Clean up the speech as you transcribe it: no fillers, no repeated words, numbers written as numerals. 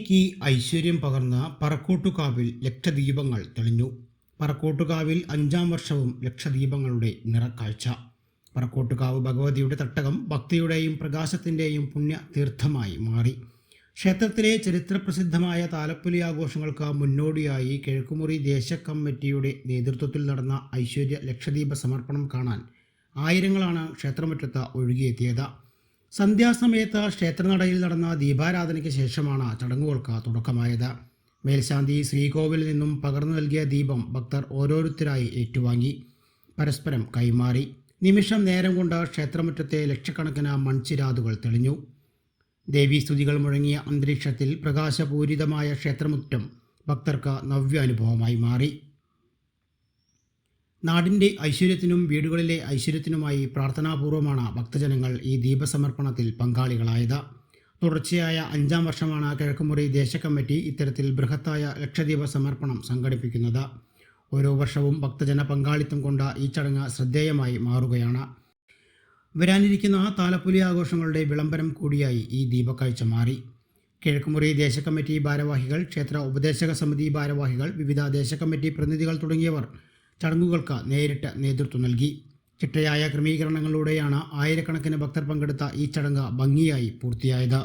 ഭക്തിക്ക് ഐശ്വര്യം പകർന്ന പറക്കോട്ടുകാവിൽ ലക്ഷദീപങ്ങൾ തെളിഞ്ഞു. പറക്കോട്ടുകാവിൽ 5-ാം വർഷവും ലക്ഷദീപങ്ങളുടെ നിറക്കാഴ്ച. പറക്കോട്ടുകാവ് ഭഗവതിയുടെ തട്ടകം ഭക്തിയുടെയും പ്രകാശത്തിൻ്റെയും പുണ്യ തീർത്ഥമായി മാറി. ക്ഷേത്രത്തിലെ ചരിത്രപ്രസിദ്ധമായ താലപ്പൊലി ആഘോഷങ്ങൾക്ക് മുന്നോടിയായി കിഴക്കുമുറി ദേശകമ്മിറ്റിയുടെ നേതൃത്വത്തിൽ നടന്ന ഐശ്വര്യ ലക്ഷദീപ സമർപ്പണം കാണാൻ ആയിരങ്ങളാണ് ക്ഷേത്രമുറ്റത്ത് ഒഴുകിയെത്തിയത്. സന്ധ്യാസമയത്ത് ക്ഷേത്രനടയിൽ നടന്ന ദീപാരാധനയ്ക്ക് ശേഷമാണ് ചടങ്ങുകൾക്ക് തുടക്കമായത്. മേൽശാന്തി ശ്രീകോവിലിൽ നിന്നും പകർന്നു നൽകിയ ദീപം ഭക്തർ ഓരോരുത്തരായി ഏറ്റുവാങ്ങി പരസ്പരം കൈമാറി. നിമിഷം നേരം കൊണ്ട് ക്ഷേത്രമുറ്റത്തെ ലക്ഷക്കണക്കിന് മൺചിരാതുകൾ തെളിഞ്ഞു. ദേവീസ്തുതികൾ മുഴങ്ങിയ അന്തരീക്ഷത്തിൽ പ്രകാശപൂരിതമായ ക്ഷേത്രമുറ്റം ഭക്തർക്ക് നവ്യാനുഭവമായി മാറി. നാടിൻ്റെ ഐശ്വര്യത്തിനും വീടുകളിലെ ഐശ്വര്യത്തിനുമായി പ്രാർത്ഥനാപൂർവമാണ് ഭക്തജനങ്ങൾ ഈ ദീപസമർപ്പണത്തിൽ പങ്കാളികളായത്. തുടർച്ചയായ 5-ാം വർഷമാണ് കിഴക്കുമുറി ദേശകമ്മിറ്റി ഇത്തരത്തിൽ ബൃഹത്തായ ലക്ഷദീപ സമർപ്പണം സംഘടിപ്പിക്കുന്നത്. ഓരോ വർഷവും ഭക്തജന പങ്കാളിത്തം കൊണ്ട് ഈ ചടങ്ങ് ശ്രദ്ധേയമായി മാറുകയാണ്. വരാനിരിക്കുന്ന താലപ്പൊലി ആഘോഷങ്ങളുടെ വിളംബരം കൂടിയായി ഈ ദീപക്കാഴ്ച മാറി. കിഴക്കുമുറി ദേശകമ്മിറ്റി ഭാരവാഹികൾ, ക്ഷേത്ര ഉപദേശക സമിതി ഭാരവാഹികൾ, വിവിധ ദേശകമ്മിറ്റി പ്രതിനിധികൾ തുടങ്ങിയവർ ചടങ്ങുകൾക്ക് നേരിട്ട് നേതൃത്വം നൽകി. ചിട്ടയായ ക്രമീകരണങ്ങളിലൂടെയാണ് ആയിരക്കണക്കിന് ഭക്തർ പങ്കെടുത്ത ഈ ചടങ്ങ് ഭംഗിയായി പൂർത്തിയായത്.